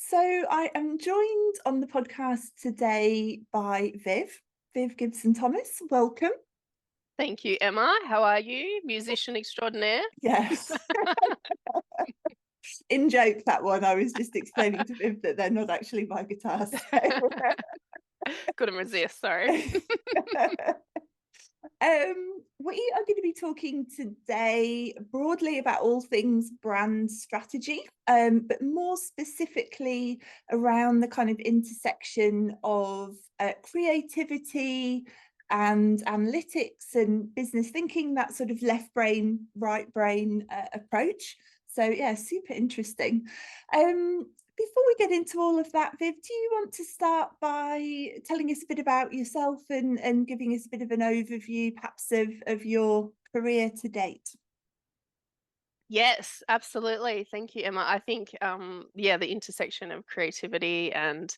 So I am joined on the podcast today by Viv Gibson-Thomas. Welcome. Thank you, Emma. How are you? Musician extraordinaire. Yes. In joke, that one. I was just explaining to Viv that they're not actually my guitars. Couldn't resist, sorry. We are going to be talking today broadly about all things brand strategy, but more specifically around the kind of intersection of creativity and analytics and business thinking, that sort of left brain, right brain approach. So yeah, super interesting. Before we get into all of that, Viv, do you want to start by telling us a bit about yourself and giving us a bit of an overview, perhaps, of your career to date? Yes, absolutely. Thank you, Emma. I think, the intersection of creativity and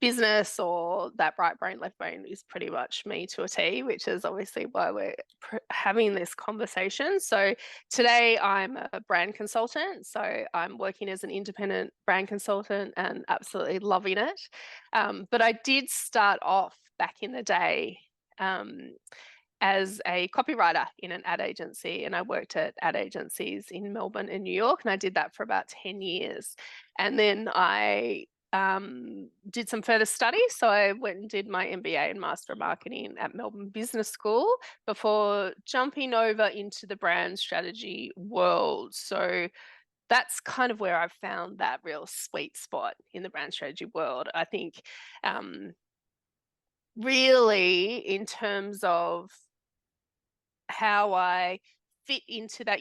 business, or that right brain, left brain, is pretty much me to a T, which is obviously why we're having this conversation. So today I'm a brand consultant. So I'm working as an independent brand consultant and absolutely loving it. But I did start off back in the day as a copywriter in an ad agency, and I worked at ad agencies in Melbourne and New York, and I did that for about 10 years. And then I did some further study. So I went and did my MBA and Master of Marketing at Melbourne Business School before jumping over into the brand strategy world. So that's kind of where I've found that real sweet spot in the brand strategy world. I think really, in terms of how I fit into that,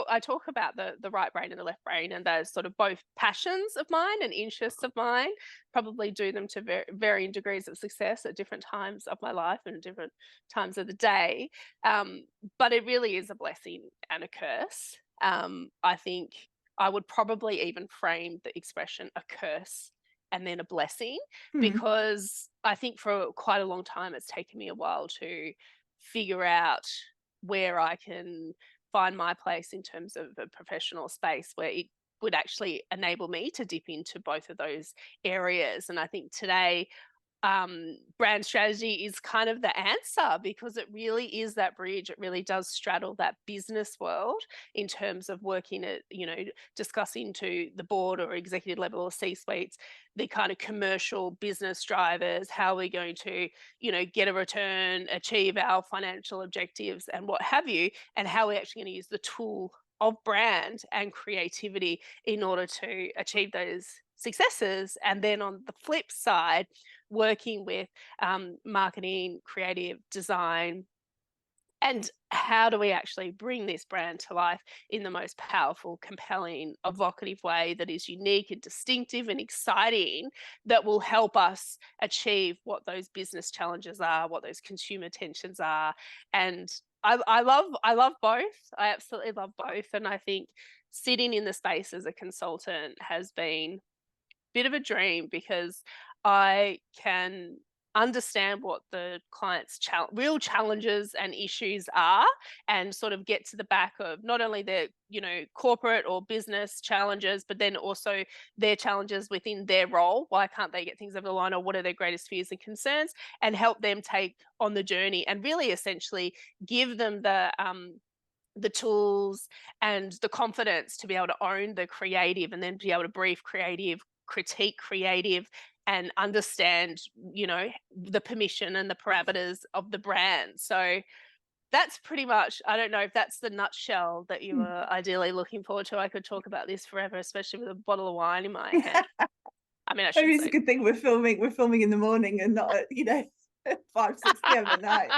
I talk about the right brain and the left brain, and those sort of both passions of mine and interests of mine. Probably do them to varying degrees of success at different times of my life and different times of the day. But it really is a blessing and a curse. I think I would probably even frame the expression a curse and then a blessing, because I think for quite a long time it's taken me a while to figure out where I can find my place in terms of a professional space where it would actually enable me to dip into both of those areas. And I think today, brand strategy is kind of the answer, because it really is that bridge. It really does straddle that business world in terms of working at, discussing to the board or executive level or C-suites, the kind of commercial business drivers, how we're going to, get a return, achieve our financial objectives and what have you, and how we're actually going to use the tool of brand and creativity in order to achieve those successes. And then on the flip side, working with marketing, creative design, and how do we actually bring this brand to life in the most powerful, compelling, evocative way that is unique and distinctive and exciting, that will help us achieve what those business challenges are, what those consumer tensions are. And I love both. I absolutely love both. And I think sitting in the space as a consultant has been bit of a dream, because I can understand what the client's real challenges and issues are, and sort of get to the back of not only their, corporate or business challenges, but then also their challenges within their role. Why can't they get things over the line, or what are their greatest fears and concerns, and help them take on the journey, and really essentially give them the tools and the confidence to be able to own the creative, and then be able to brief creative, critique creative, and understand, the permission and the parameters of the brand. So that's pretty much, I don't know if that's the nutshell that you were ideally looking forward to. I could talk about this forever, especially with a bottle of wine in my hand. I mean, I should It's say. a good thing we're filming in the morning and not at 5-6 p.m. at night.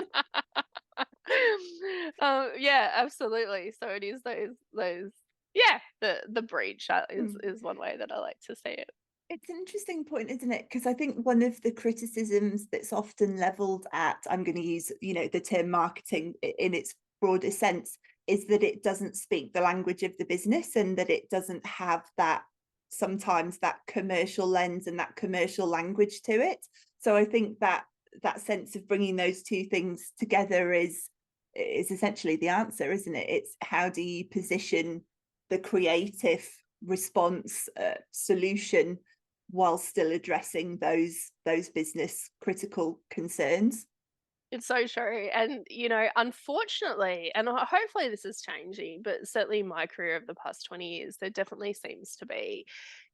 Yeah, absolutely. So it is those the breach is one way that I like to say it. It's an interesting point, isn't it? Because I think one of the criticisms that's often leveled at, I'm going to use, the term marketing in its broadest sense, is that it doesn't speak the language of the business, and that it doesn't have sometimes that commercial lens and that commercial language to it. So I think that sense of bringing those two things together is essentially the answer, isn't it? It's how do you position the creative response, solution, while still addressing those business critical concerns. It's so true. And, unfortunately, and hopefully this is changing, but certainly in my career of the past 20 years, there definitely seems to be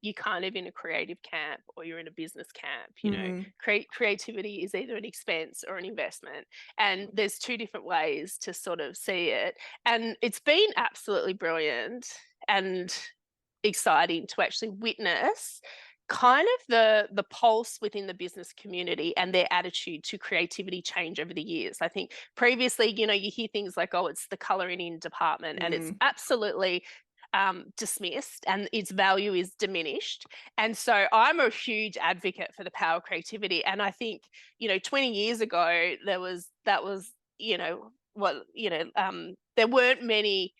you kind of in a creative camp or you're in a business camp. Mm, Creativity is either an expense or an investment. And there's two different ways to sort of see it. And it's been absolutely brilliant and exciting to actually witness kind of the pulse within the business community and their attitude to creativity change over the years. I think previously, you hear things like, oh, it's the colouring in department, and it's mm, absolutely dismissed and its value is diminished. And so I'm a huge advocate for the power of creativity. And I think, 20 years ago, there weren't many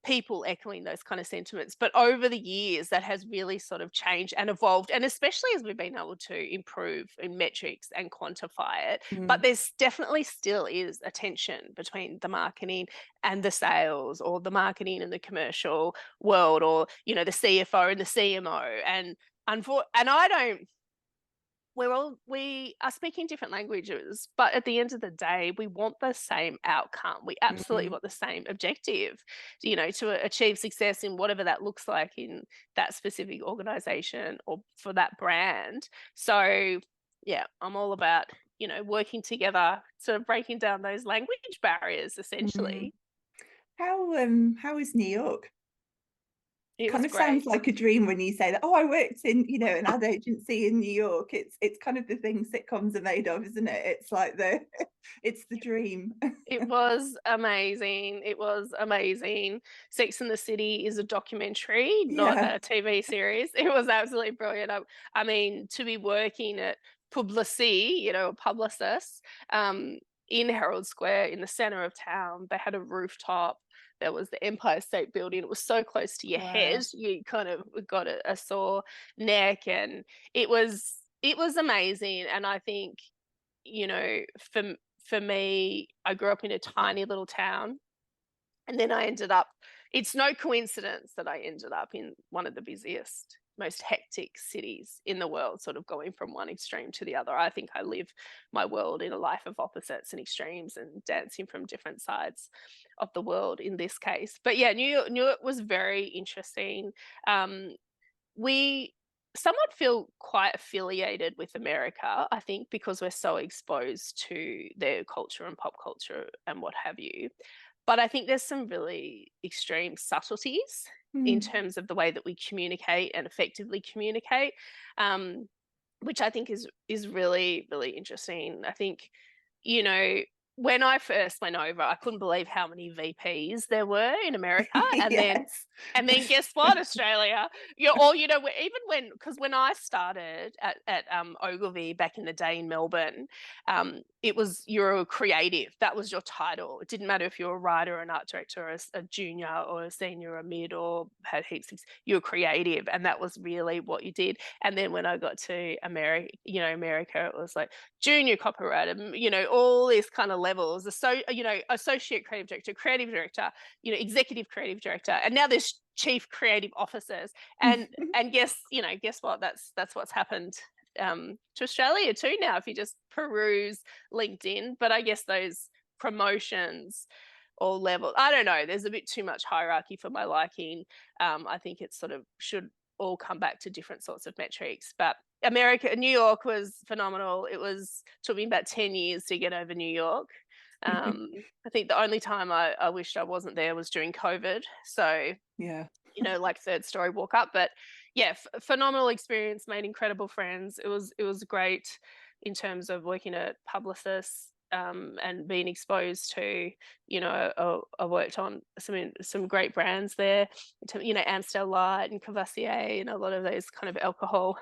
people echoing those kind of sentiments. But over the years, that has really sort of changed and evolved, and especially as we've been able to improve in metrics and quantify it. But mm, there's definitely still is a tension between the marketing and the sales, or the marketing and the commercial world, or the CFO and the CMO. And I don't we are speaking different languages, but at the end of the day, we want the same outcome. We absolutely mm, want the same objective, to achieve success in whatever that looks like in that specific organization or for that brand. So, yeah, I'm all about, working together, sort of breaking down those language barriers, mm. essentially. How is New York? It Kind was of sounds great. like a dream when you say that. Oh, I worked in, an ad agency in New York. It's kind of the thing sitcoms are made of, isn't it? It's like it's the dream. It was amazing. It was amazing. Sex and the City is a documentary, not Yeah. a TV series. It was absolutely brilliant. I mean, to be working at Publicis, a publicist, in Herald Square in the center of town, they had a rooftop. There was the Empire State Building. It was so close to your head. Wow. You kind of got a sore neck, and it was amazing. And I think, for me, I grew up in a tiny little town, and then I ended up, it's no coincidence that I ended up in one of the busiest, most hectic cities in the world, sort of going from one extreme to the other. I think I live my world in a life of opposites and extremes, and dancing from different sides of the world in this case. But yeah, New York was very interesting. Um, we somewhat feel quite affiliated with America, I think, because we're so exposed to their culture and pop culture and what have you. But I think there's some really extreme subtleties in Mm. terms of the way that we communicate and effectively communicate, um, which I think is really, really interesting. I think, you know, when I first went over, I couldn't believe how many VPs there were in America. And then Yes. and then guess what, Australia? Even because when I started at Ogilvy back in the day in Melbourne, it was, you're a creative. That was your title. It didn't matter if you're a writer, an art director, or a junior, or a senior, or a mid, or had heaps of, you're creative, and that was really what you did. And then when I got to America, it was like junior copywriter, all these kind of levels. Associate creative director, executive creative director, and now there's chief creative officers. And guess what? That's what's happened to Australia too now, if you just peruse LinkedIn. But I guess those promotions or level, I don't know, there's a bit too much hierarchy for my liking. I think it sort of should all come back to different sorts of metrics. But New York was phenomenal. Took me about 10 years to get over New York. I think the only time I wished I wasn't there was during COVID. So, Yeah. like third story walk up. But yeah, phenomenal experience, made incredible friends. It was great in terms of working at Publicis, and being exposed to, I worked on some great brands there, Amstel Light and Cavassier, and a lot of those kind of alcohol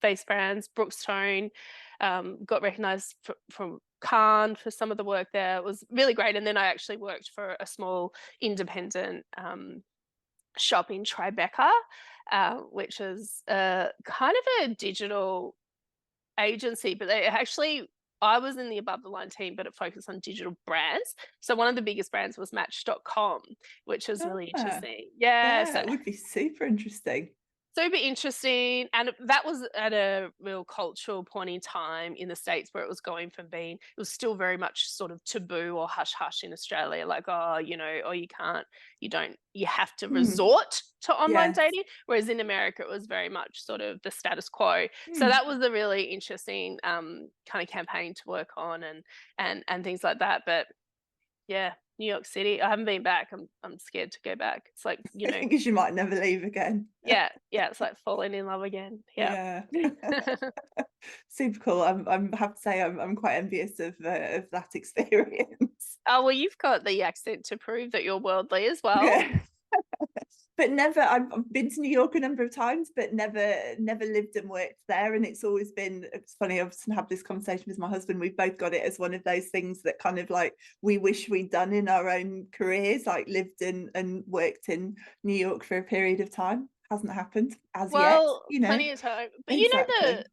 based brands. Brookstone, got recognised from Cannes for some of the work there. It was really great. And then I actually worked for a small independent shop in Tribeca, which is kind of a digital agency, but they actually I was in the above the line team, but it focused on digital brands. So one of the biggest brands was Match.com, which was really Ah, interesting. Yeah. yeah, So it would be super interesting. super interesting. And that was at a real cultural point in time in the States where it was going from being, it was still very much sort of taboo or hush hush in Australia, like, oh, you know, oh, you can't, you don't, you have to Hmm. resort to online Yes. dating. Whereas in America, it was very much sort of the status quo. So Hmm. that was a really interesting kind of campaign to work on and things like that. But yeah, New York City, I haven't been back. I'm scared to go back. It's like, you know, Because you might never leave again. yeah, yeah, it's like falling in love again. Yeah. Yeah. Super cool. I have to say I'm quite envious of that experience. Oh, well, you've got the accent to prove that you're worldly as well. Yeah. But never, I've been to New York a number of times, but never lived and worked there. And it's always been, it's funny, I've often had this conversation with my husband. We've both got it as one of those things that kind of like we wish we'd done in our own careers, like lived in and worked in New York for a period of time. Hasn't happened as yet, Well, you know. plenty of time. But you know Exactly.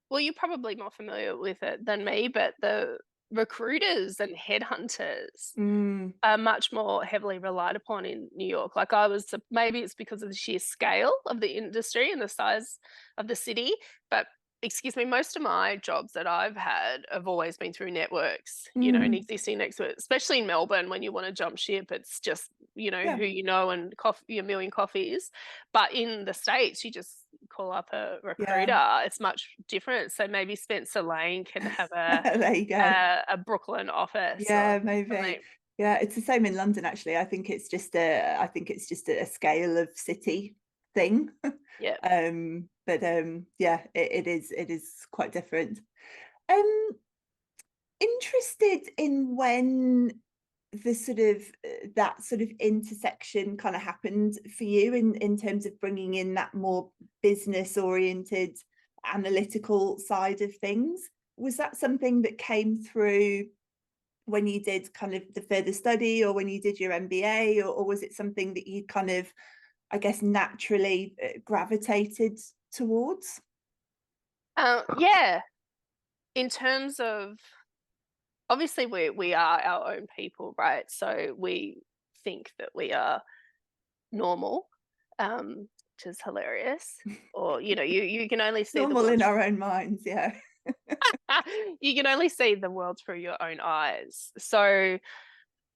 well, you're probably more familiar with it than me, but the recruiters and headhunters Mm, are much more heavily relied upon in New York. Like I was, maybe it's because of the sheer scale of the industry and the size of the city, but excuse me, most of my jobs that I've had have always been through networks, you know, and mm, existing networks, especially in Melbourne when you want to jump ship, it's just, you know, yeah. who you know and coffee, a million coffees. But in the States, you just call up a Yeah. recruiter. It's much different. So maybe Spencer Lane can have There you go. a Brooklyn office or Yeah, maybe. something. Yeah, it's the same in London actually. I think it's just a scale of city thing. Yeah. But yeah, it is quite different. Um, Interested in when the sort of that sort of intersection kind of happened for you in terms of bringing in that more business oriented analytical side of things. Was that something that came through when you did kind of the further study or when you did your MBA, or was it something that you kind of, I guess, naturally gravitated towards? Yeah. In terms of, obviously we are our own people, right? So we think that we are normal, which is hilarious. Or, you know, you can only see the Normal world in our own minds, yeah. you can only see the world through your own eyes. So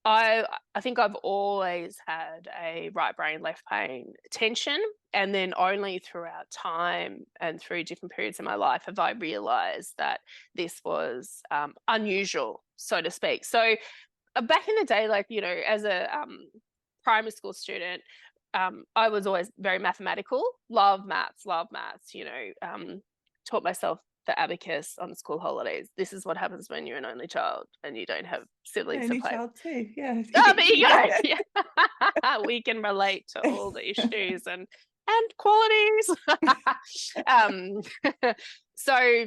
I think I've always had a right brain, left brain tension. And then only throughout time and through different periods of my life have I realized that this was unusual, so to speak. So back in the day, like, you know, as a primary school student, I was always very mathematical, love maths, you know, taught myself the abacus on school holidays. This is what happens when you're an only child and you don't have siblings to Only play. child too, yeah. Oh, there you go. Yeah. Yeah. We can relate to all the issues and qualities. um, so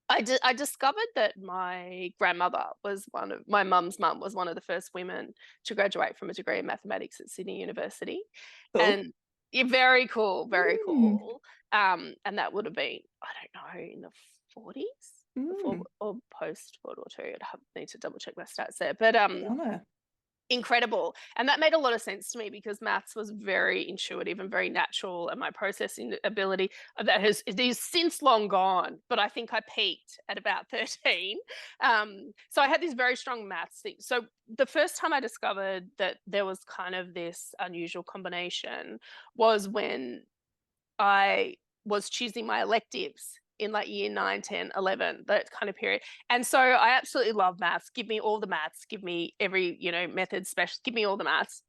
I discovered that my grandmother was my mum's mum was one of the first women to graduate from a degree in mathematics at Sydney University, Cool. and yeah, very cool, very Mm, cool. And that would have been, I don't know, in the 40s before mm, or post World War II. Need to double check my stats there, but good honour. incredible. And that made a lot of sense to me because maths was very intuitive and very natural, and my processing ability it is since long gone, but I think I peaked at about 13. So I had this very strong maths thing. So the first time I discovered that there was kind of this unusual combination was when I was choosing my electives in like year 9, 10, 11, that kind of period. And so I absolutely love maths. Give me all the maths, give me every, you know, method special, give me all the maths.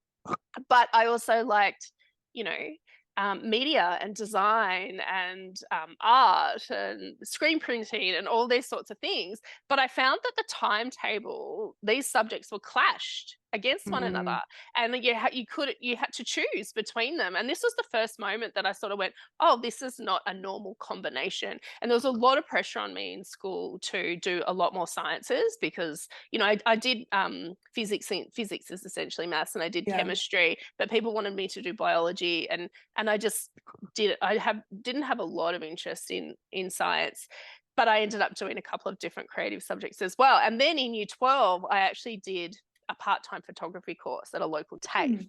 But I also liked, you know, media and design and art and screen printing and all these sorts of things. But I found that the timetable, these subjects were clashed against one Mm, another, and you had to choose between them. And this was the first moment that I sort of went, oh, this is not a normal combination. And there was a lot of pressure on me in school to do a lot more sciences because, you know, I did physics. Physics is essentially maths, and I did yeah. chemistry, but people wanted me to do biology, and I just didn't have a lot of interest in science. but I ended up doing a couple of different creative subjects as well. And then in year 12, I actually did a part-time photography course at a local TAFE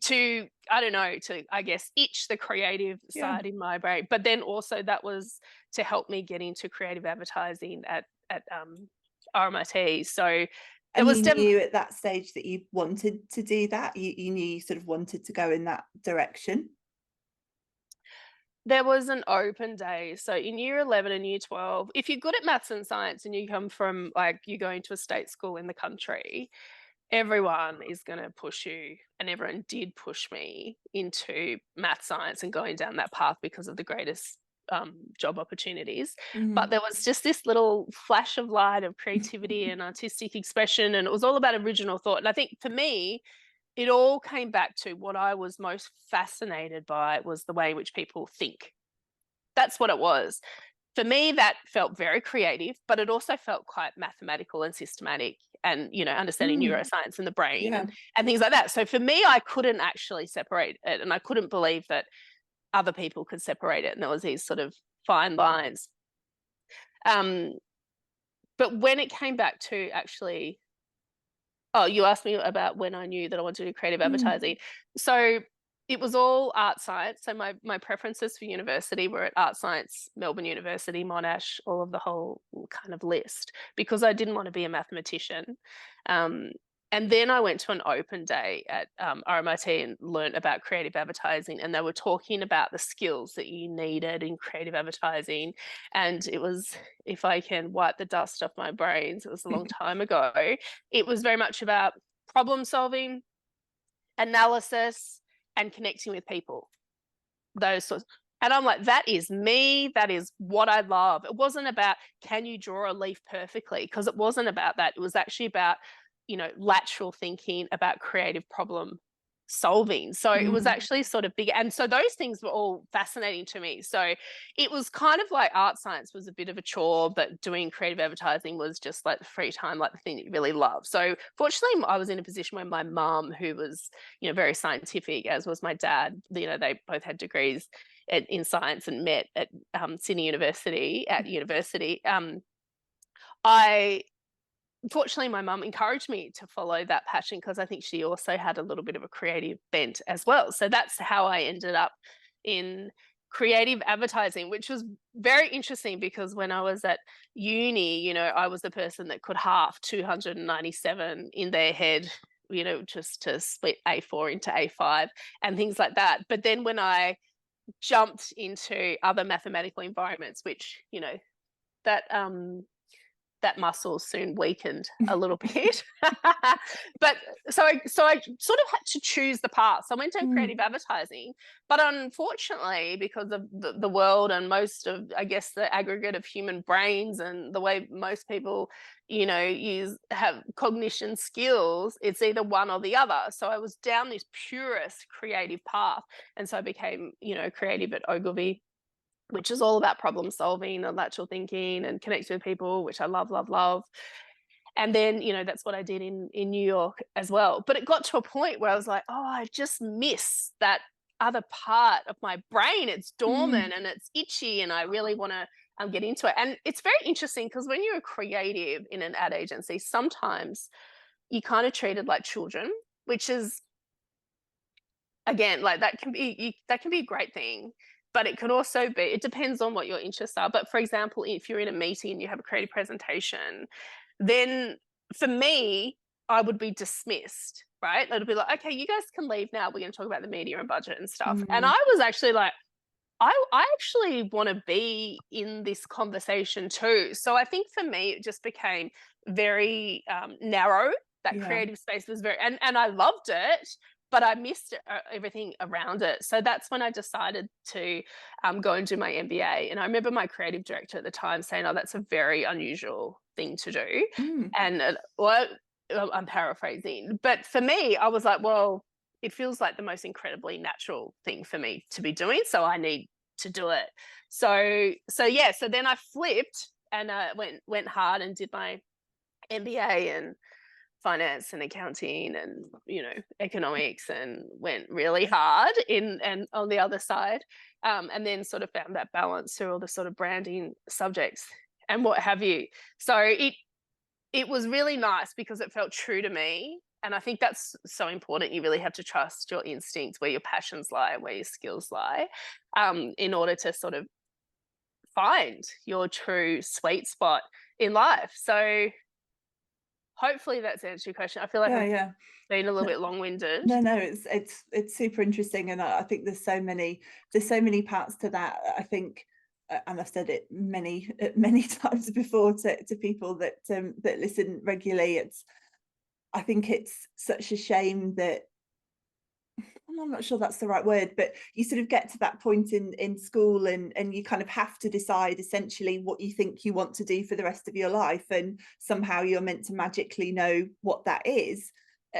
to I don't know, to I guess itch the creative Yeah. side in my brain. But then also that was to help me get into creative advertising at RMIT. So it And was you definitely, knew at that stage that you wanted to do that? You knew you sort of wanted to go in that direction? there was an open day. So in year 11 and year 12, if you're good at maths and science and you come from like you're going to a state school in the country, everyone is going to push you, and everyone did push me into math science and going down that path because of the greatest job opportunities. But there was just this little flash of light of creativity and artistic expression, and it was all about original thought. And I think for me, it all came back to what I was most fascinated by was the way in which people think. That's what it was. For me, that felt very creative, but it also felt quite mathematical and systematic, and understanding neuroscience and the brain Yeah. and things like that. So for me, I couldn't actually separate it, and I couldn't believe that other people could separate it, and there was these sort of fine lines. But when it came back to actually, oh, you asked me about when I knew that I wanted to do creative advertising. So it was all art science. So my preferences for university were at art science, Melbourne University, Monash, all of the whole kind of list, because I didn't want to be a mathematician. And then I went to an open day at RMIT and learned about creative advertising, and they were talking about the skills that you needed in creative advertising. And it was, if I can wipe the dust off my brains, it was a long time ago. It was very much about problem solving, analysis, and connecting with people. Those sorts. And I'm like, that is me. That is what I love. It wasn't about, can you draw a leaf perfectly? Because it wasn't about that. It was actually about, lateral thinking, about creative problem solving. So it was actually sort of big. And so those things were all fascinating to me. So it was kind of like art science was a bit of a chore, but doing creative advertising was just like the free time, like the thing that you really love. So fortunately, I was in a position where my mum, who was, very scientific, as was my dad, they both had degrees in science and met at Sydney University at university. Fortunately, my mum encouraged me to follow that passion because I think she also had a little bit of a creative bent as well. So that's how I ended up in creative advertising, which was very interesting because when I was at uni, I was the person that could half 297 in their head, just to split A4 into A5 and things like that. But then when I jumped into other mathematical environments, which, that that muscle soon weakened a little bit. But so I sort of had to choose the path. So I went to creative advertising, but unfortunately, because of the world and most of, I guess, the aggregate of human brains and the way most people, have cognition skills, it's either one or the other. So I was down this purest creative path. And so I became, creative at Ogilvy, which is all about problem solving and lateral thinking and connecting with people, which I love, love, love. And then, that's what I did in New York as well. But it got to a point where I was like, oh, I just miss that other part of my brain. It's dormant and it's itchy, and I really want to get into it. And it's very interesting because when you're a creative in an ad agency, sometimes you kind of treated like children, which is, again, like that can be a great thing. But it could also be, it depends on what your interests are. But for example, if you're in a meeting and you have a creative presentation, then for me, I would be dismissed, right? It'll be like, okay, you guys can leave now. We're going to talk about the media and budget and stuff. And I was actually like, I actually want to be in this conversation too. So I think for me, it just became very narrow. That creative space was and I loved it, but I missed everything around it. So that's when I decided to go and do my MBA. And I remember my creative director at the time saying, oh, that's a very unusual thing to do. And I'm paraphrasing. But for me, I was like, well, it feels like the most incredibly natural thing for me to be doing. So I need to do it. So then I flipped and went hard and did my MBA and finance and accounting and, economics, and went really hard and on the other side, and then sort of found that balance through all the sort of branding subjects and what have you. So it was really nice because it felt true to me. And I think that's so important. You really have to trust your instincts, where your passions lie, where your skills lie, in order to sort of find your true sweet spot in life. So hopefully that's answered your question. I feel like I've Yeah. been a little bit long-winded. No, it's super interesting, and I think there's so many parts to that. I think, and I've said it many times before to people that listen regularly. I think it's such a shame that, I'm not sure that's the right word, but you sort of get to that point in school, and you kind of have to decide essentially what you think you want to do for the rest of your life, and somehow you're meant to magically know what that is.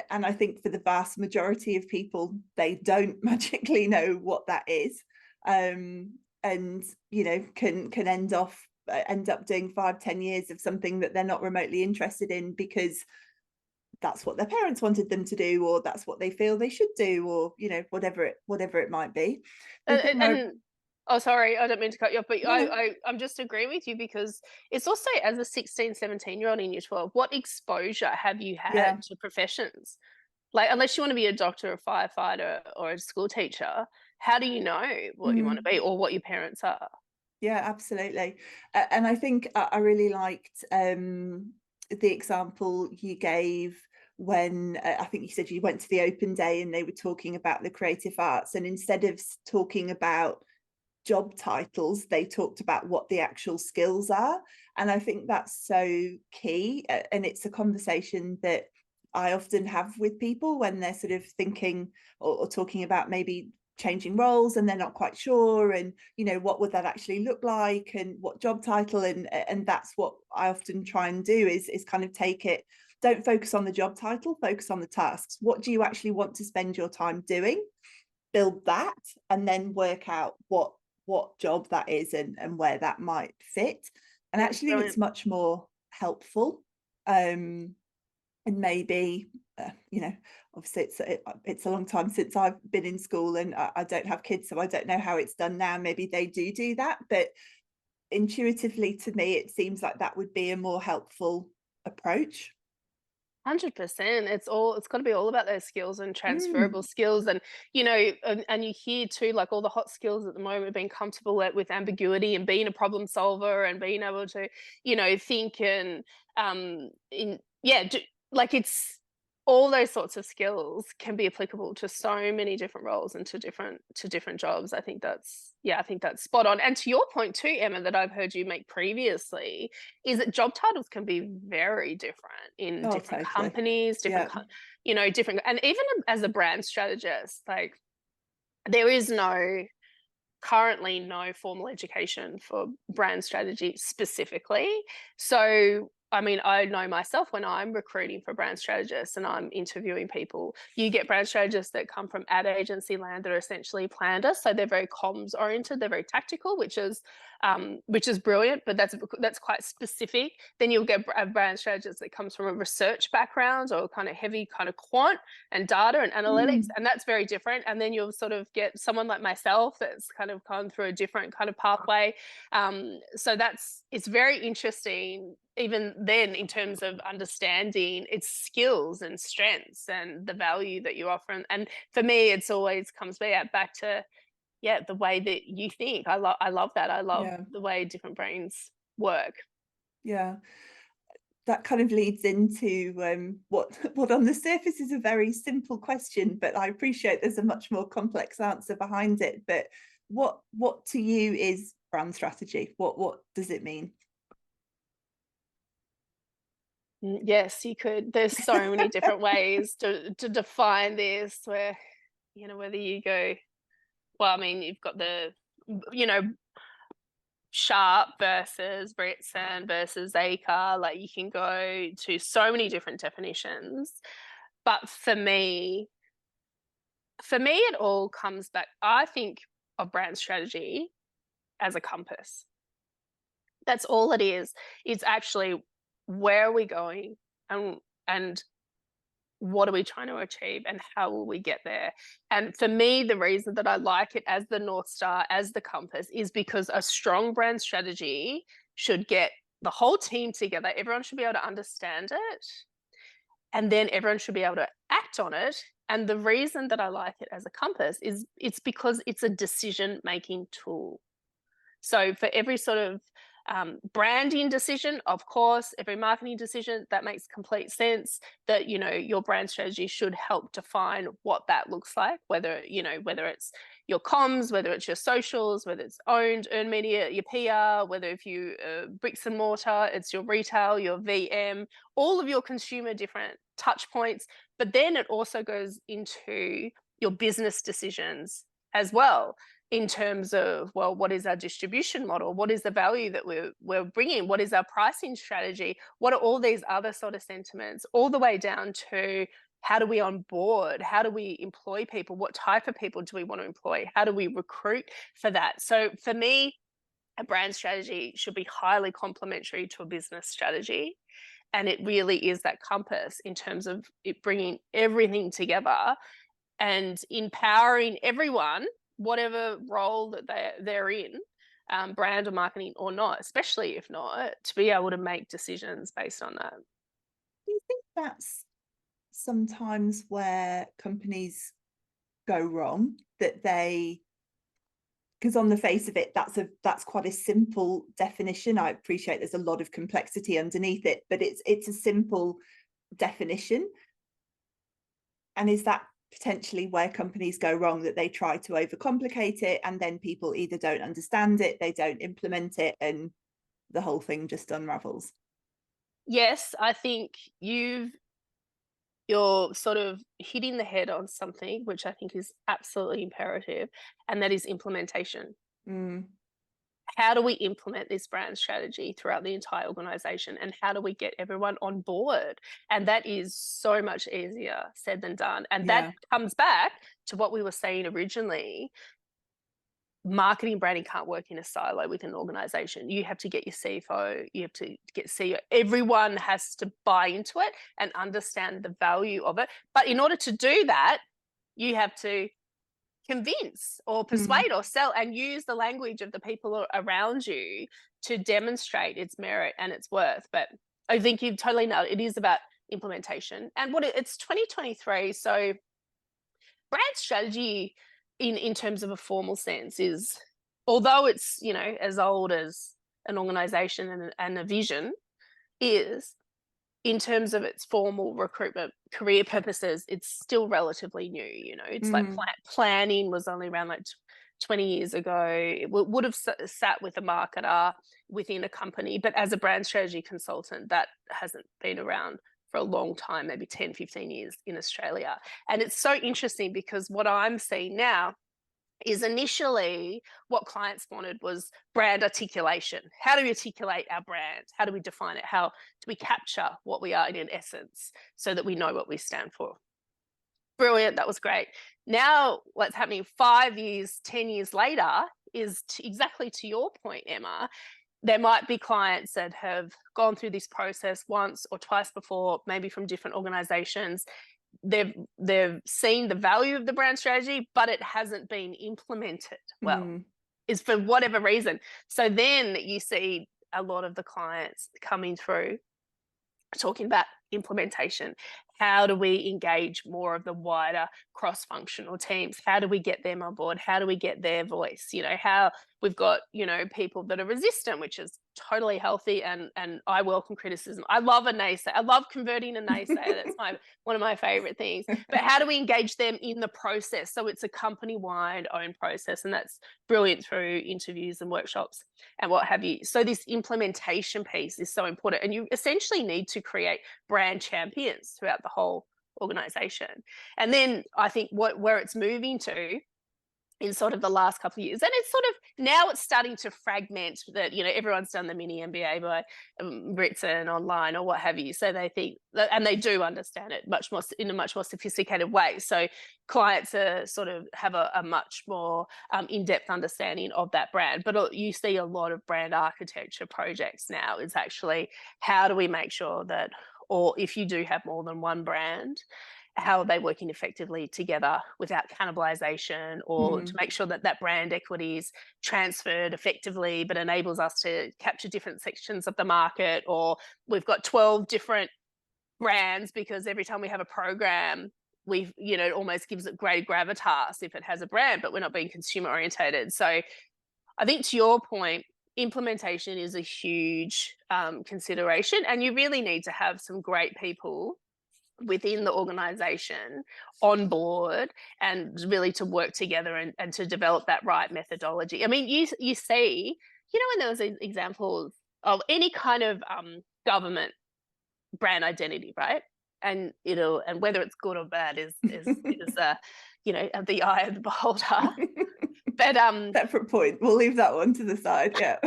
And I think for the vast majority of people, they don't magically know what that is, and can end up doing 5-10 years of something that they're not remotely interested in, because that's what their parents wanted them to do, or that's what they feel they should do, or whatever it might be. The thing And oh, sorry, I don't mean to cut you off, but No, no. I'm just agreeing with you, because it's also, as a 16, 17-year-old in year 12, what exposure have you Yeah. had to professions? Like, unless you want to be a doctor, a firefighter, or a school teacher, how do you know what you want to be, or what your parents are? Yeah, absolutely. And I think I really liked the example you gave when, I think you said you went to the open day and they were talking about the creative arts, and instead of talking about job titles, they talked about what the actual skills are. And I think that's so key. And it's a conversation that I often have with people when they're sort of thinking, or talking about maybe changing roles, and they're not quite sure, and what would that actually look like, and what job title, and that's what I often try and do, is kind of take it, don't focus on the job title, focus on the tasks. What do you actually want to spend your time doing? Build that, and then work out what job that is, and where that might fit. And That's actually it's brilliant. much more helpful, and maybe, obviously it's a long time since I've been in school, and I don't have kids, so I don't know how it's done now. Maybe they do that, but intuitively to me it seems like that would be a more helpful approach. 100%. It's got to be all about those skills and transferable Mm, skills. And and you hear too, like, all the hot skills at the moment, being comfortable with ambiguity, and being a problem solver, and being able to think, and in yeah like, it's all those sorts of skills can be applicable to so many different roles, and to different jobs. I think that's spot on. And to your point too, Emma, that I've heard you make previously, is that job titles can be very different in oh, different totally. companies, Yeah. different. And even as a brand strategist, like, there is currently no formal education for brand strategy specifically. So, I mean, I know myself, when I'm recruiting for brand strategists and I'm interviewing people, you get brand strategists that come from ad agency land that are essentially planners. So they're very comms oriented, they're very tactical, which is brilliant, but that's quite specific. Then you'll get a brand strategist that comes from a research background, or kind of heavy kind of quant and data and analytics, Mm, and that's very different. And then you'll sort of get someone like myself that's kind of gone through a different kind of pathway. So it's very interesting, even then, in terms of understanding its skills and strengths and the value that you offer. And for me, it's always comes back to, the way that you think. I love that. I love yeah. the way different brains work. Yeah. That kind of leads into what what on the surface is a very simple question, but I appreciate there's a much more complex answer behind it. But what to you is brand strategy? What does it mean? Yes, you could. There's so many different ways to define this, where, whether you go, well, I mean, you've got the, you know, Sharp versus Britson versus Acre. Like, you can go to so many different definitions. But for me, it all comes back, I think, of brand strategy as a compass. That's all it is. It's actually, where are we going, and what are we trying to achieve and how will we get there? And for me, the reason that I like it as the North Star, as the compass, is because a strong brand strategy should get the whole team together. Everyone should be able to understand it, and then everyone should be able to act on it. And the reason that I like it as a compass is it's because it's a decision-making tool. So for every sort of branding decision, of course, every marketing decision, that makes complete sense, that, you know, your brand strategy should help define what that looks like, whether, you know, whether it's your comms, whether it's your socials, whether it's owned, earned media, your PR, whether if you bricks and mortar, it's your retail, your VM, all of your consumer different touch points. But then it also goes into your business decisions as well, in terms of, well, what is our distribution model? What is the value that we're bringing? What is our pricing strategy? What are all these other sort of sentiments, all the way down to how do we onboard? How do we employ people? What type of people do we want to employ? How do we recruit for that? So for me, a brand strategy should be highly complementary to a business strategy. And it really is that compass in terms of it bringing everything together and empowering everyone, whatever role that they're in, brand or marketing or not, especially if not, to be able to make decisions based on that. Do you think that's sometimes where companies go wrong? That they, because on the face of it, that's quite a simple definition. I appreciate there's a lot of complexity underneath it, but it's a simple definition. And is that potentially where companies go wrong, that they try to overcomplicate it and then people either don't understand it, they don't implement it, and the whole thing just unravels? Yes, I think you're sort of hitting the head on something which I think is absolutely imperative, and that is implementation. Mm, How do we implement this brand strategy throughout the entire organization, and how do we get everyone on board? And that is so much easier said than done. And that yeah. comes back to what we were saying originally. Marketing branding can't work in a silo within an organization. You have to get your CFO, you have to get CEO. Everyone has to buy into it and understand the value of it. But in order to do that, you have to convince or Mm, persuade or sell and use the language of the people around you to demonstrate its merit and its worth. But I think you've totally nailed it. It is about implementation. And it's 2023, so brand strategy in terms of a formal sense is, although it's, you know, as old as an organization and a vision is, in terms of its formal recruitment career purposes, it's still relatively new. You know, it's like mm, planning was only around like 20 years ago. It would have sat with a marketer within a company, but as a brand strategy consultant, that hasn't been around for a long time, maybe 10, 15 years in Australia. And it's so interesting because what I'm seeing now is initially what clients wanted was brand articulation. How do we articulate our brand? How do we define it? How do we capture what we are in essence so that we know what we stand for? Brilliant. That was great. Now, what's happening 5 years, 10 years later is exactly to your point, Emma. There might be clients that have gone through this process once or twice before, maybe from different organizations. They've seen the value of the brand strategy, but it hasn't been implemented well, mm, is for whatever reason. So then you see a lot of the clients coming through talking about implementation. How do we engage more of the wider cross-functional teams? How do we get them on board? How do we get their voice? You know, how we've got, you know, people that are resistant, which is totally healthy, and I welcome criticism. I love a naysayer. I love converting a naysayer. That's one of my favorite things. But how do we engage them in the process? So it's a company-wide own process, and that's brilliant through interviews and workshops and what have you. So this implementation piece is so important, and you essentially need to create brand champions throughout the whole organization. And then I think where it's moving to in sort of the last couple of years, and it's sort of now it's starting to fragment, that, you know, everyone's done the mini MBA by Ritson online or what have you, so they think that, and they do understand it much more in a much more sophisticated way. So clients are sort of have a much more in-depth understanding of that brand. But you see a lot of brand architecture projects now is actually, how do we make sure that or if you do have more than one brand, how are they working effectively together without cannibalization, or to make sure that that brand equity is transferred effectively but enables us to capture different sections of the market, or we've got 12 different brands because every time we have a program, we've, you know, it almost gives it great gravitas if it has a brand, but we're not being consumer orientated. So I think to your point, implementation is a huge consideration, and you really need to have some great people within the organization on board and really to work together and to develop that right methodology. I mean, you see, you know, when there was examples of any kind of government brand identity, right? And and whether it's good or bad is you know, at the eye of the beholder. But Separate point. We'll leave that one to the side. Yeah.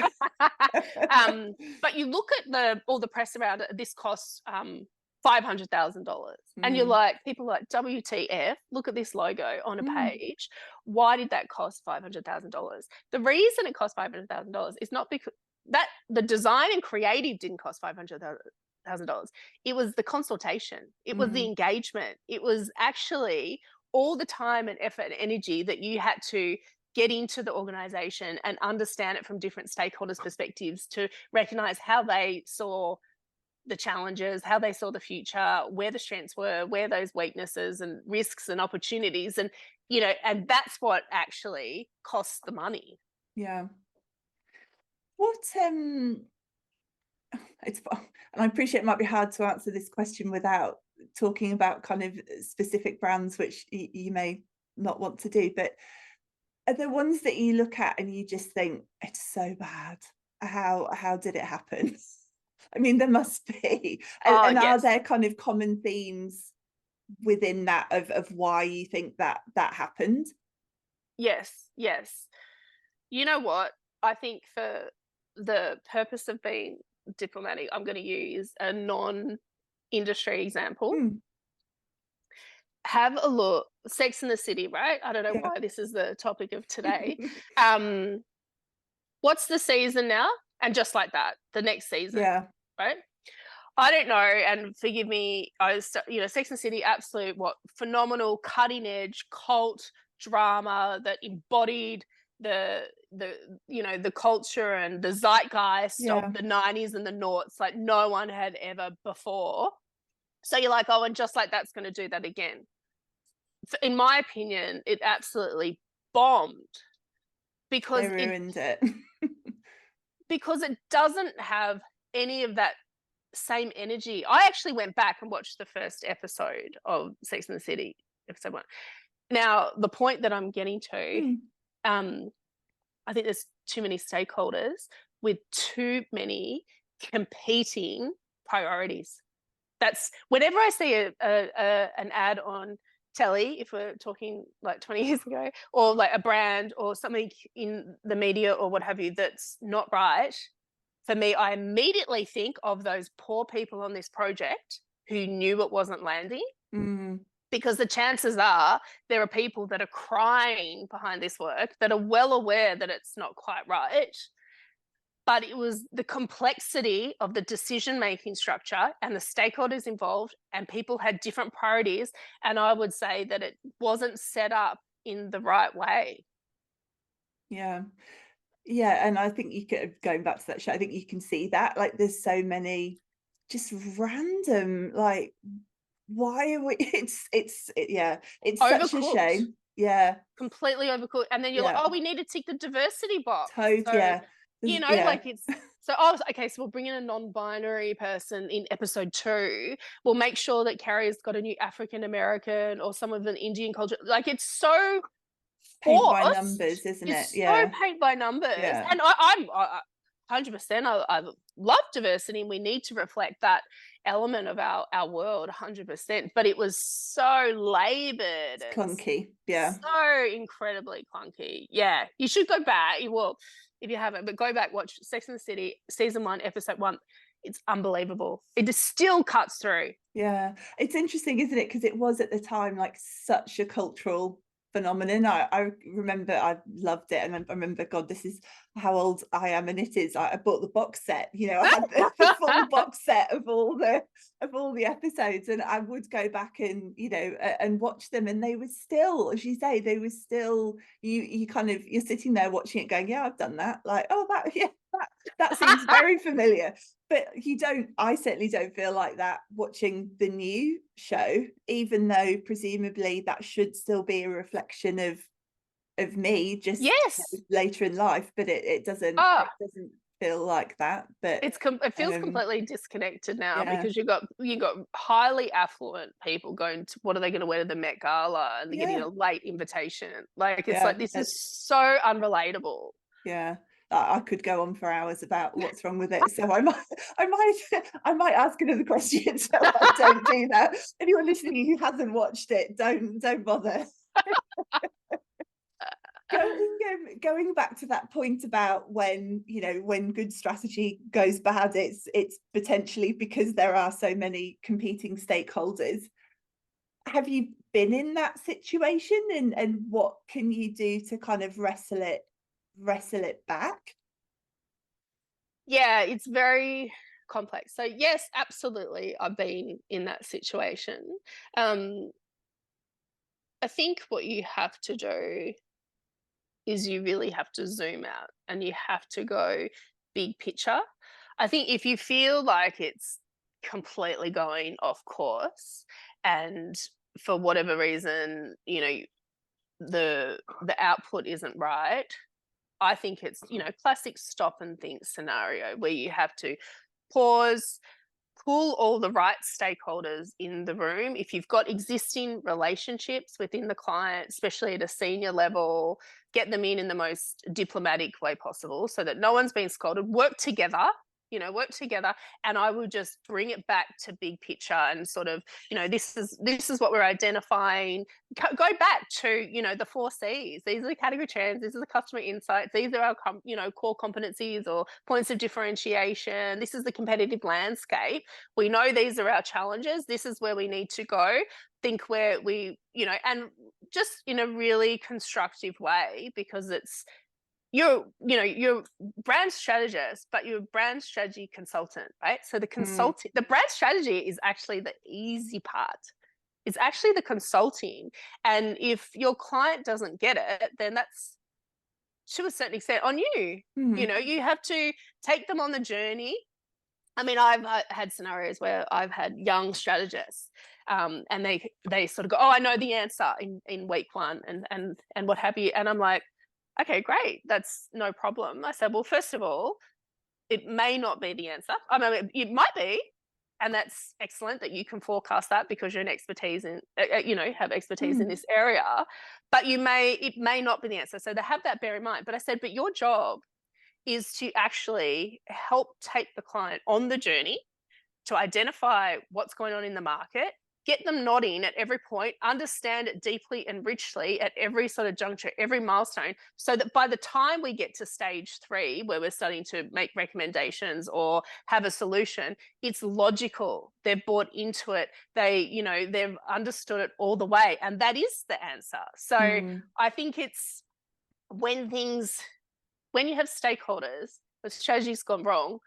but you look at all the press around it. This costs $500,000, and you're like, people are like, WTF? Look at this logo on a page. Why did that cost $500,000? The reason it cost $500,000 is not because that the design and creative didn't cost $500,000. It was the consultation. It was the engagement. It was actually all the time and effort and energy that you had to get into the organization and understand it from different stakeholders' perspectives to recognize how they saw the challenges, how they saw the future, where the strengths were, where those weaknesses and risks and opportunities, and you know, and that's what actually costs the money. Yeah. What it's, and I appreciate it might be hard to answer this question without talking about kind of specific brands, which you may not want to do, but are there ones that you look at and you just think it's so bad? How did it happen? I mean, there must be. And Yes. are there kind of common themes within that of why you think that happened? Yes. You know what? I think for the purpose of being diplomatic, I'm going to use a non-industry example. Have a look. Sex and the City, right? I don't know why this is the topic of today. What's the season now? And Just Like That, the next season, right? I don't know, and forgive me, you know, Sex and the City, absolute phenomenal, cutting edge cult drama that embodied the you know, the culture and the zeitgeist of the 90s and the noughts like no one had ever before. So you're like, oh, and Just Like That's going to do that again. In my opinion, it absolutely bombed because they ruined it. Because it doesn't have any of that same energy. I actually went back and watched the first episode of Sex and the City, episode 1. Now, the point that I'm getting to, I think there's too many stakeholders with too many competing priorities. That's whenever I see an ad on telly, if we're talking like 20 years ago, or like a brand or something in the media or what have you that's not right, for me, I immediately think of those poor people on this project who knew it wasn't landing. Because the chances are there are people that are crying behind this work that are well aware that it's not quite right. But it was the complexity of the decision-making structure and the stakeholders involved, and people had different priorities. And I would say that it wasn't set up in the right way. Yeah. And I think you could, going back to that show, I think you can see that, like, there's so many just random, like, why are we, it's such a shame. Completely overcooked. And then you're like, oh, we need to tick the diversity box. You know, like it's so okay, so we'll bring in a non-binary person in episode 2. We'll make sure that Carrie's got a new African American or some of an Indian culture. Like, it's so paint by numbers, isn't it? It's so paint by numbers. And I'm 100%. I love diversity, and we need to reflect that element of our world 100%. But it was so laboured, clunky, so incredibly clunky. Yeah, you should go back. You will, if you haven't, but go back, watch Sex and the City season 1, episode 1. It's unbelievable. It just still cuts through. Yeah, it's interesting, isn't it? Because it was at the time like such a cultural phenomenon. I remember I loved it, and I remember, God, this is how old I am, and it is. I bought the box set. You know, I had the full box set of all the episodes, and I would go back and and watch them, and they were still, as you say, they were still. You kind of, you're sitting there watching it, going, yeah, I've done that. Like, oh, that, yeah, that seems very familiar. But I certainly don't feel like that watching the new show, even though presumably that should still be a reflection of me, just Yes. later in life. But it doesn't Ah, feel like that. But it feels completely disconnected now, yeah, because you got highly affluent people going to, what are they going to wear to the Met Gala, and they're getting yeah, a late invitation. Like, it's yeah, like, this is so unrelatable. yeah. I could go on for hours about what's wrong with it, so I might ask another question, so I don't do that. Anyone listening who hasn't watched it, don't bother. Going back to that point about when when good strategy goes bad, it's potentially because there are so many competing stakeholders. Have you been in that situation, and what can you do to kind of wrestle it back? Yeah, it's very complex. So yes, absolutely, I've been in that situation. Um, I think what you have to do is you really have to zoom out, and you have to go big picture. I think if you feel like it's completely going off course, and for whatever reason, the output isn't right, I think it's, classic stop and think scenario, where you have to pause, pull all the right stakeholders in the room. If you've got existing relationships within the client, especially at a senior level, get them in the most diplomatic way possible, so that no one's being scolded. Work together, work together. And I would just bring it back to big picture, and sort of, this is what we're identifying. Go back to, the 4 C's. These are the category trends. These are the customer insights. These are our core competencies or points of differentiation. This is the competitive landscape. We know these are our challenges. This is where we need to go. Think where we, and just in a really constructive way, because you're brand strategist, but you're a brand strategy consultant, right? So the brand strategy is actually the easy part. It's actually the consulting. And if your client doesn't get it, then that's, to a certain extent, on you. You have to take them on the journey. I mean, I've had scenarios where I've had young strategists, and they sort of go, "Oh, I know the answer in week one," and what have you. And I'm like, "Okay, great, that's no problem." I said, "Well, first of all, it may not be the answer. I mean, it might be, and that's excellent that you can forecast that, because you're an expertise in, have expertise in this area. But it may not be the answer. So they have that, bear in mind." But I said, "But your job is to actually help take the client on the journey to identify what's going on in the market, get them nodding at every point, understand it deeply and richly at every sort of juncture, every milestone, so that by the time we get to stage 3, where we're starting to make recommendations or have a solution, it's logical. They've bought into it. They've understood it all the way. And that is the answer." So I think it's when you have stakeholders, the strategy's gone wrong,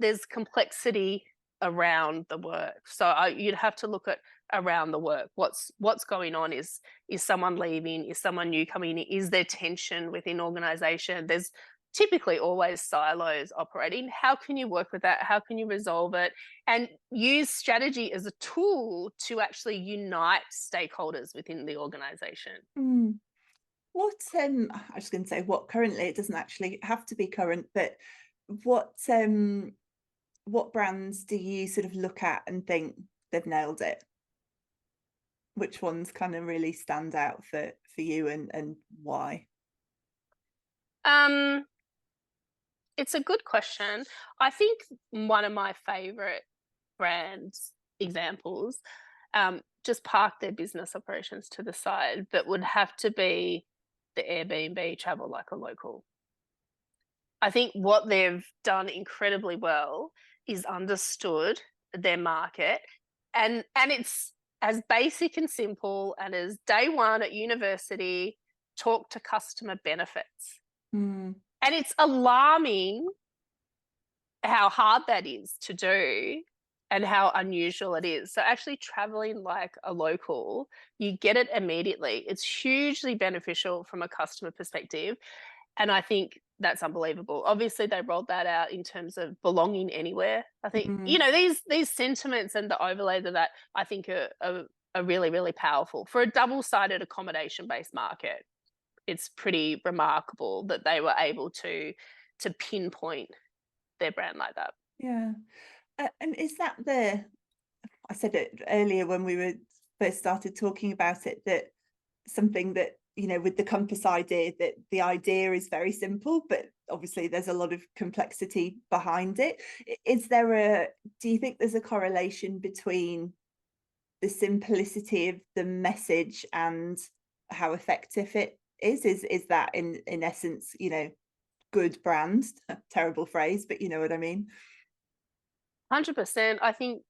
there's complexity around the work. So you'd have to look at around the work. What's going on? Is someone leaving? Is someone new coming in? Is there tension within organization? There's typically always silos operating. How can you work with that? How can you resolve it? And use strategy as a tool to actually unite stakeholders within the organization. What I was going to say, what currently, it doesn't actually have to be current, but what brands do you sort of look at and think they've nailed it? Which ones kind of really stand out for you, and why? Um, it's a good question. I think one of my favorite brands examples, just park their business operations to the side, but would have to be the Airbnb Travel Like a Local. I think what they've done incredibly well is understood their market, and it's as basic and simple and as day one at university, talk to customer benefits. Mm. And it's alarming how hard that is to do and how unusual it is. So actually traveling like a local, you get it immediately. It's hugely beneficial from a customer perspective. And I think that's unbelievable. Obviously, they rolled that out in terms of belonging anywhere. I think, Mm. these sentiments and the overlays of that, I think are really, really powerful. For a double-sided accommodation-based market, it's pretty remarkable that they were able to pinpoint their brand like that. Yeah. And is that I said it earlier when we were first started talking about it, that something that, with the compass idea, that the idea is very simple, but obviously there's a lot of complexity behind it. Do you think there's a correlation between the simplicity of the message and how effective it is? Is that in essence, good brand? Terrible phrase, but you know what I mean? 100%. I think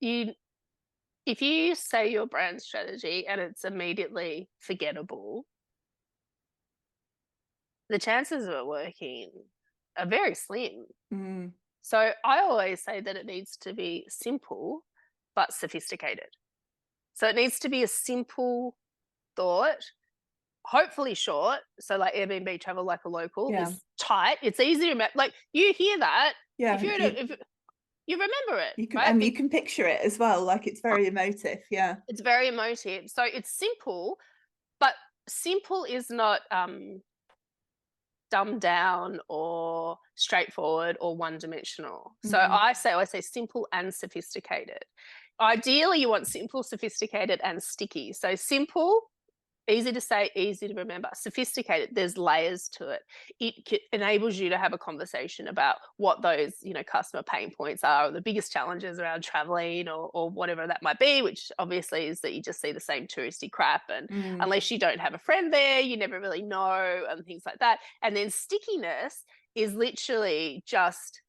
if you say your brand strategy and it's immediately forgettable, the chances of it working are very slim. Mm. So I always say that it needs to be simple but sophisticated. So it needs to be a simple thought, hopefully short. So like Airbnb travel like a local Yeah. is tight. It's easy to remember. Like you hear that, Yeah. if you're if you remember it, You can, right? and you can picture it as well, like it's very emotive. Yeah. It's very emotive. So it's simple, but simple is not dumbed down or straightforward or one-dimensional. So Mm. I say simple and sophisticated. Ideally, you want simple, sophisticated, and sticky. So simple, easy to say, easy to remember. Sophisticated, there's layers to it. It enables you to have a conversation about what those, customer pain points are, or the biggest challenges around traveling, or whatever that might be, which obviously is that you just see the same touristy crap. And Mm. unless you don't have a friend there, you never really know, and things like that. And then stickiness is literally just,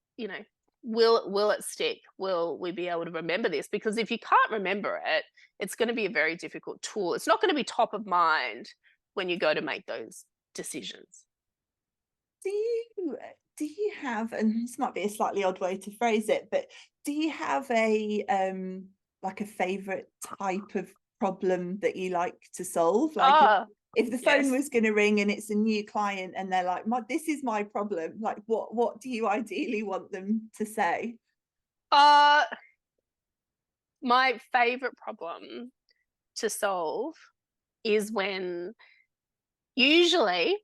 will it stick? Will we be able to remember this? Because if you can't remember it, it's going to be a very difficult tool. It's not going to be top of mind when you go to make those decisions. Do you have, and this might be a slightly odd way to phrase it, but do you have a like a favorite type of problem that you like to solve? Like if the phone Yes. was going to ring and it's a new client and they're like, this is my problem, like what do you ideally want them to say? My favorite problem to solve is when usually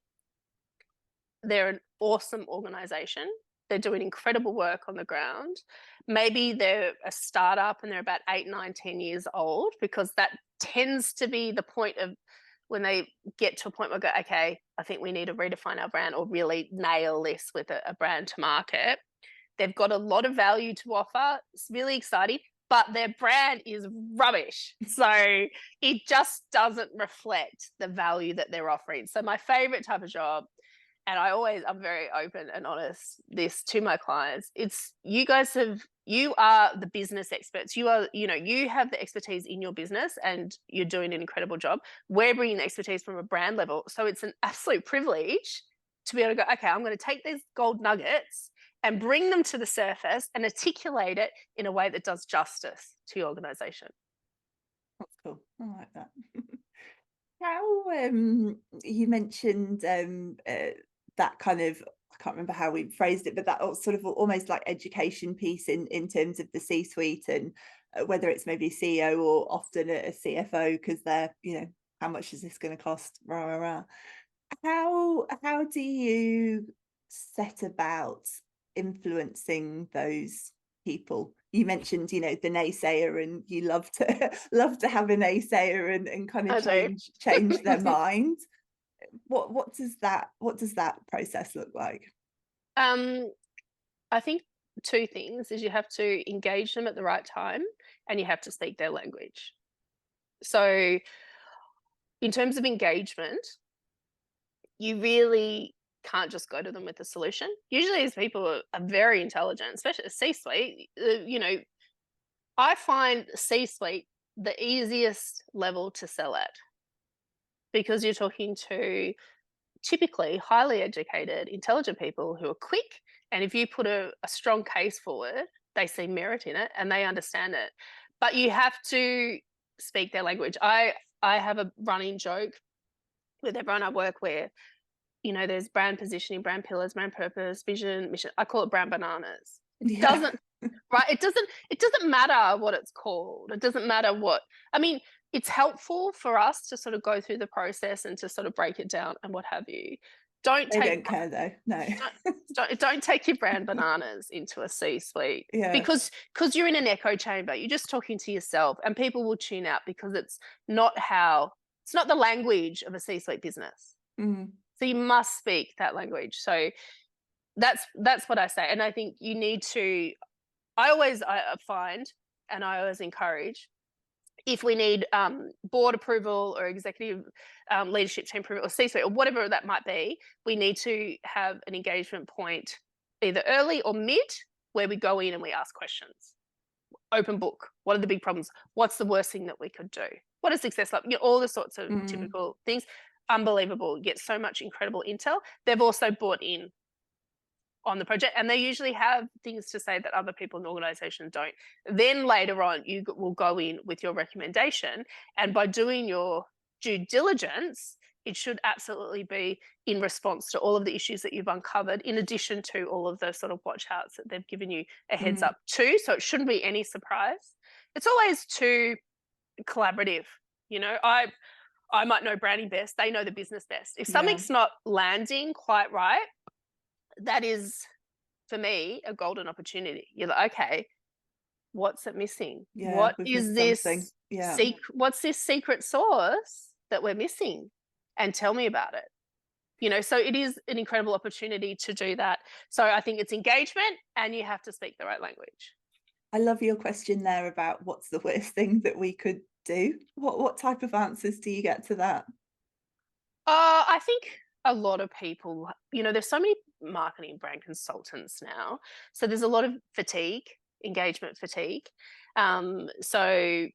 they're an awesome organization. They're doing incredible work on the ground. Maybe they're a startup and they're about 8, 9, 10 years old, because that tends to be the point of when they get to a point where go, okay, I think we need to redefine our brand or really nail this with a brand to market. They've got a lot of value to offer. It's really exciting, but their brand is rubbish. So it just doesn't reflect the value that they're offering. So my favorite type of job, and I'm very open and honest this to my clients, you are the business experts. You have the expertise in your business and you're doing an incredible job. We're bringing the expertise from a brand level. So it's an absolute privilege to be able to go, okay, I'm going to take these gold nuggets and bring them to the surface and articulate it in a way that does justice to your organization. That's cool. I like that. How you mentioned that kind of, I can't remember how we phrased it, but that sort of almost like education piece in terms of the C-suite, and whether it's maybe CEO or often a CFO, because they're, how much is this going to cost? Rah, rah, rah. How do you set about influencing those people? You mentioned, the naysayer, and you love to love to have a naysayer and kind of change their mind. What does that process look like? I think 2 things is you have to engage them at the right time and you have to speak their language. So in terms of engagement, you really can't just go to them with a solution. Usually these people are very intelligent, especially C-suite. I find C-suite the easiest level to sell at, because you're talking to typically highly educated, intelligent people who are quick. And if you put a strong case forward, they see merit in it and they understand it. But you have to speak their language. I have a running joke with everyone I work with. There's brand positioning, brand pillars, brand purpose, vision, mission. I call it brand bananas. It Yeah. doesn't, right? It doesn't matter what it's called. It doesn't matter what, I mean, it's helpful for us to sort of go through the process and to sort of break it down and what have you. Don't They take don't care though. No. don't take your brand bananas into a C-suite, Yeah. because you're in an echo chamber. You're just talking to yourself, and people will tune out because it's not the language of a C-suite business. Mm. So you must speak that language. So that's what I say. And I think you need to, I find, and I always encourage, if we need board approval or executive leadership team approval or C-suite or whatever that might be, we need to have an engagement point either early or mid, where we go in and we ask questions. Open book. What are the big problems? What's the worst thing that we could do? What is success like? All the sorts of typical things. Unbelievable. You get so much incredible intel. They've also bought in on the project, and they usually have things to say that other people in the organization don't. Then later on, you will go in with your recommendation, and by doing your due diligence, it should absolutely be in response to all of the issues that you've uncovered, in addition to all of the sort of watch outs that they've given you a heads up to. So it shouldn't be any surprise. It's always too collaborative. I might know branding best, they know the business best. If something's not landing quite right, that is, for me, a golden opportunity. You're like, okay, what's it missing? Yeah. What We've is missed this something. Yeah. what's this secret sauce that we're missing? And tell me about it. So it is an incredible opportunity to do that. So I think it's engagement, and you have to speak the right language. I love your question there about what's the worst thing that we could do. What type of answers do you get to that? I think a lot of people, there's so many marketing brand consultants now. So there's a lot of fatigue, engagement fatigue. So,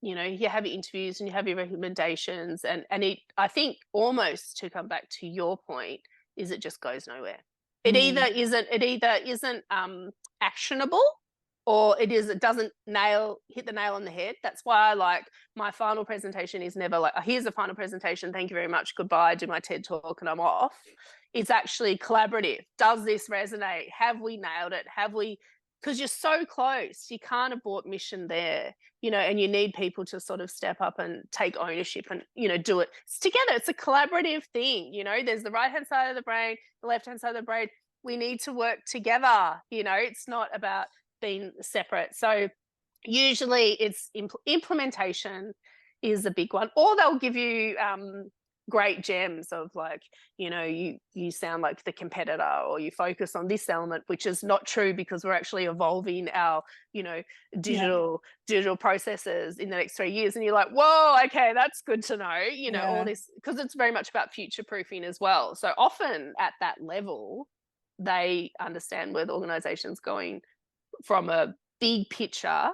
you have your interviews and you have your recommendations, and I think, almost to come back to your point, is it just goes nowhere. It either isn't actionable, or it doesn't hit the nail on the head. That's why I like, my final presentation is never like, here's a final presentation, thank you very much, goodbye, do my TED talk and I'm off. It's actually collaborative. Does this resonate? Have we nailed it? Because you're so close, you can't abort mission there, and you need people to sort of step up and take ownership and, do it. It's together. It's a collaborative thing. There's the right-hand side of the brain, the left-hand side of the brain. We need to work together. It's not about being separate. So usually it's implementation is a big one, or they'll give you great gems of like, you sound like the competitor, or you focus on this element, which is not true, because we're actually evolving our digital processes in the next 3 years. And you're like, whoa, okay, that's good to know. All this, because it's very much about future proofing as well. So often at that level, they understand where the organization's going from a big picture,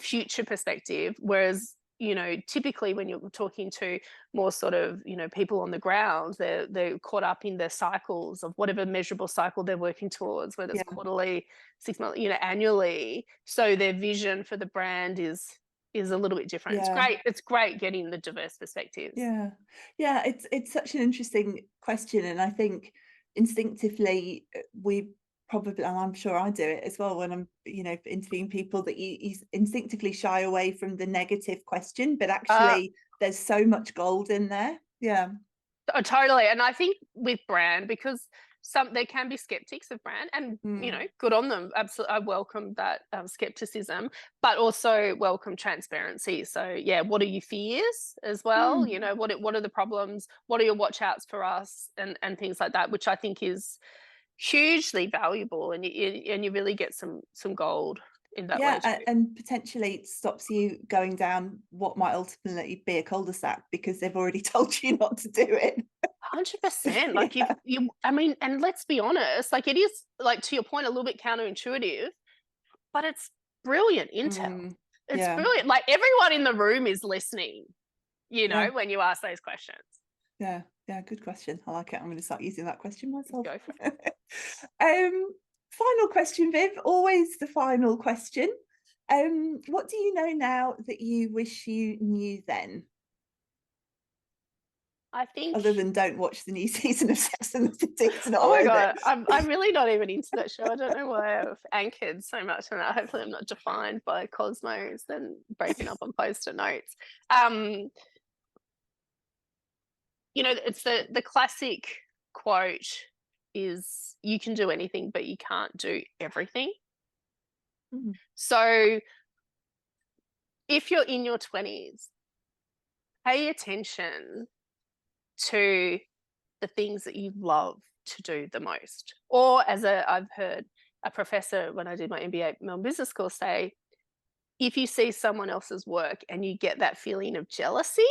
future perspective. Whereas, typically when you're talking to more sort of, people on the ground, they're caught up in the cycles of whatever measurable cycle they're working towards, whether it's quarterly, 6 months, annually. So their vision for the brand is a little bit different. It's great getting the diverse perspectives. It's such an interesting question, and I think instinctively we probably, and I'm sure I do it as well when I'm interviewing people, that you instinctively shy away from the negative question, but actually there's so much gold in there. Totally. And I think with brand, because there can be skeptics of brand, and good on them. Absolutely, I welcome that skepticism, but also welcome transparency. So what are your fears as well? What are the problems? What are your watch outs for us, and things like that, which I think is hugely valuable, and you really get some gold in that way too. And potentially it stops you going down what might ultimately be a cul-de-sac, because they've already told you not to do it. 100%. Like I mean, and let's be honest, like, it is, like, to your point, a little bit counterintuitive, but it's brilliant intel. It's Yeah. brilliant. Like everyone in the room is listening, Yeah. when you ask those questions. Yeah. Yeah. Good question. I like it. I'm going to start using that question myself. Go for it. Final question, Viv. Always the final question. What do you know now that you wish you knew then? I think, Other than don't watch the new season of Sex and the City. It's not oh my worth God, it. I'm really not even into that show. I don't know why I've anchored so much on that. Hopefully I'm not defined by Cosmos and breaking up on post-it notes. It's the classic quote is, you can do anything, but you can't do everything. Mm. So if you're in your 20s, pay attention to the things that you love to do the most. Or I've heard a professor when I did my MBA at Melbourne Business School say, if you see someone else's work and you get that feeling of jealousy,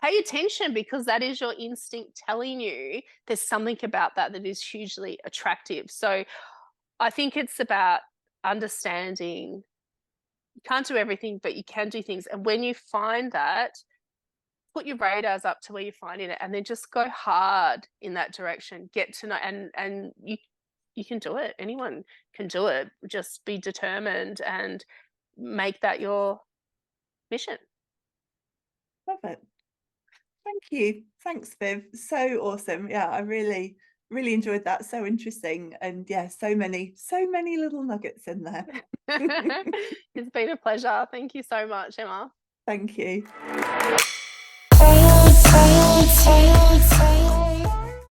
pay attention, because that is your instinct telling you there's something about that is hugely attractive. So I think it's about understanding you can't do everything, but you can do things. And when you find that, put your radars up to where you're finding it, and then just go hard in that direction. Get to know, and you can do it. Anyone can do it. Just be determined and make that your mission. Love it. Thank you. Thanks, Viv. So awesome. Yeah, I really enjoyed that. So interesting. And yeah, so many little nuggets in there. It's been a pleasure. Thank you so much, Emma. Thank you.